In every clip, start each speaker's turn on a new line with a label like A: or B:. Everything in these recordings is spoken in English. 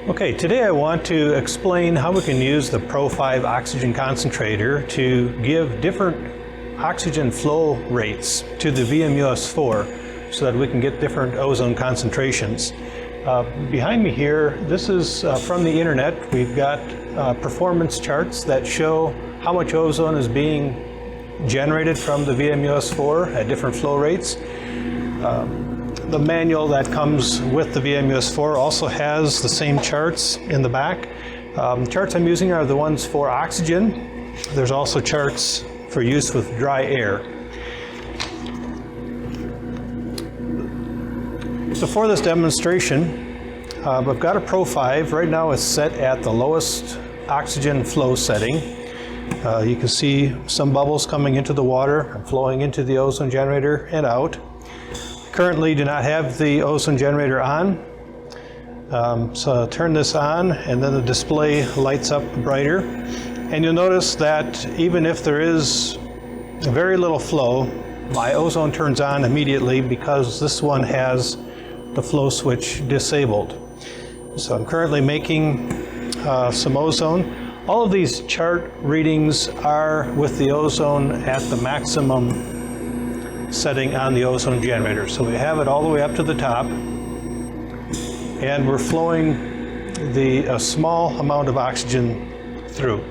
A: Okay, today I want to explain how we can use the PRO-5 Oxygen Concentrator to give different oxygen flow rates to the VMUS-4 so that we can get different ozone concentrations. Behind me here, this is from the internet. We've got performance charts that show how much ozone is being generated from the VMUS-4 at different flow rates. The manual that comes with the VMUS-4 also has the same charts in the back. The charts I'm using are the ones for oxygen. There's also charts for use with dry air. So for this demonstration, I've got a PRO-5. Right now it's set at the lowest oxygen flow setting. You can see some bubbles coming into the water and flowing into the ozone generator and out. Currently do not have the ozone generator on, so I'll turn this on and then the display lights up brighter. And you'll notice that even if there is very little flow, my ozone turns on immediately because this one has the flow switch disabled. So I'm currently making some ozone. All of these chart readings are with the ozone at the maximum setting on the ozone generator. So we have it all the way up to the top, and we're flowing a small amount of oxygen through.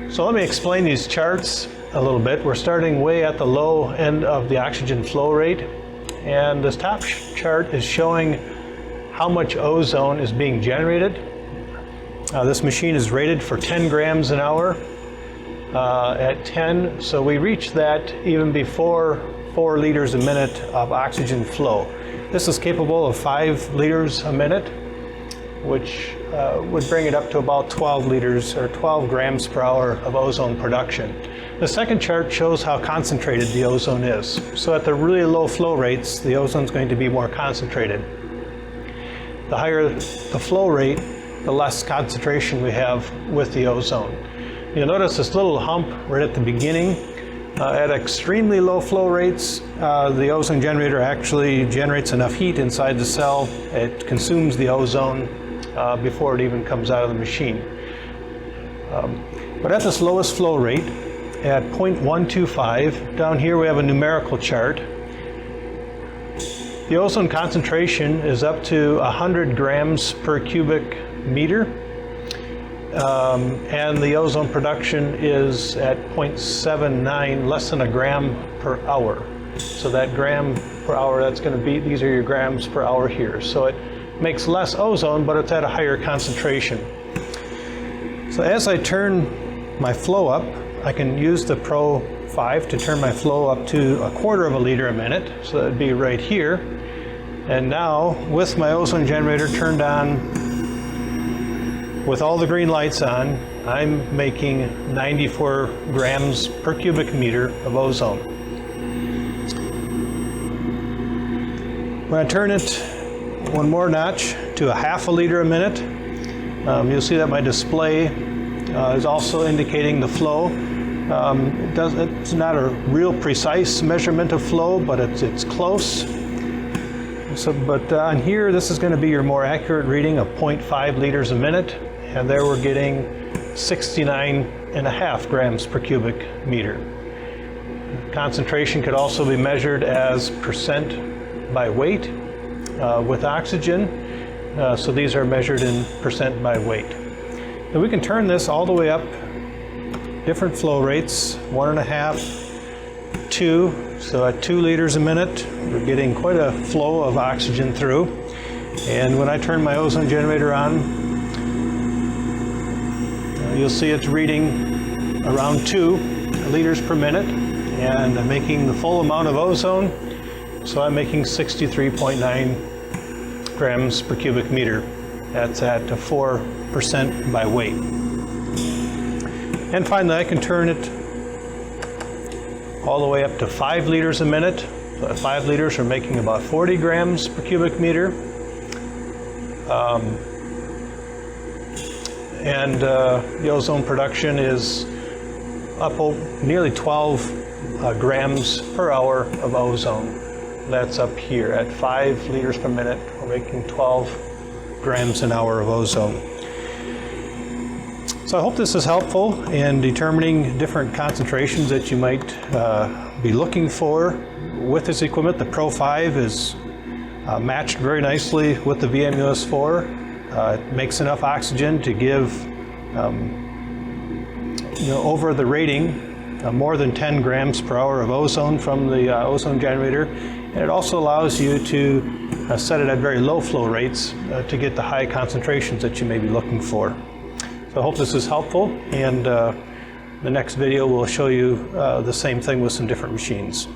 A: So let me explain these charts a little bit. We're starting way at the low end of the oxygen flow rate, and this top chart is showing how much ozone is being generated. This machine is rated for 10 grams an hour. At 10, so we reach that even before 4 liters a minute of oxygen flow. This is capable of 5 liters a minute, which would bring it up to about 12 liters or 12 grams per hour of ozone production. The second chart shows how concentrated the ozone is. So at the really low flow rates, the ozone is going to be more concentrated. The higher the flow rate, the less concentration we have with the ozone. You'll notice this little hump right at the beginning. At extremely low flow rates, the ozone generator actually generates enough heat inside the cell. It consumes the ozone before it even comes out of the machine. But at this lowest flow rate, at 0.125, down here we have a numerical chart. The ozone concentration is up to 100 grams per cubic meter. And the ozone production is at 0.79, less than a gram per hour. So that gram per hour, that's going to be, these are your grams per hour here. So it makes less ozone, but it's at a higher concentration. So as I turn my flow up, I can use the PRO-5 to turn my flow up to 1/4 of a liter a minute. So that'd be right here. And now, with my ozone generator turned on, with all the green lights on, I'm making 94 grams per cubic meter of ozone. When I turn it one more notch to 1/2 liter a minute, you'll see that my display is also indicating the flow. It's not a real precise measurement of flow, but it's close. But on here, this is going to be your more accurate reading of 0.5 liters a minute. And there we're getting 69.5 grams per cubic meter. Concentration could also be measured as percent by weight with oxygen. So these are measured in percent by weight. And we can turn this all the way up, different flow rates, 1.5, 2. So at 2 liters a minute, we're getting quite a flow of oxygen through. And when I turn my ozone generator on, you'll see it's reading around 2 liters per minute, and I'm making the full amount of ozone, so I'm making 63.9 grams per cubic meter. That's at 4% by weight. And finally, I can turn it all the way up to 5 liters a minute. So at 5 liters, we're making about 40 grams per cubic meter. And the ozone production is up nearly 12 grams per hour of ozone. That's up here at 5 liters per minute. We're making 12 grams an hour of ozone. So I hope this is helpful in determining different concentrations that you might be looking for with this equipment. The PRO-5 is matched very nicely with the VMUS-4. It makes enough oxygen to give over the rating more than 10 grams per hour of ozone from the ozone generator, and it also allows you to set it at very low flow rates to get the high concentrations that you may be looking for. So I hope this is helpful, and the next video will show you the same thing with some different machines.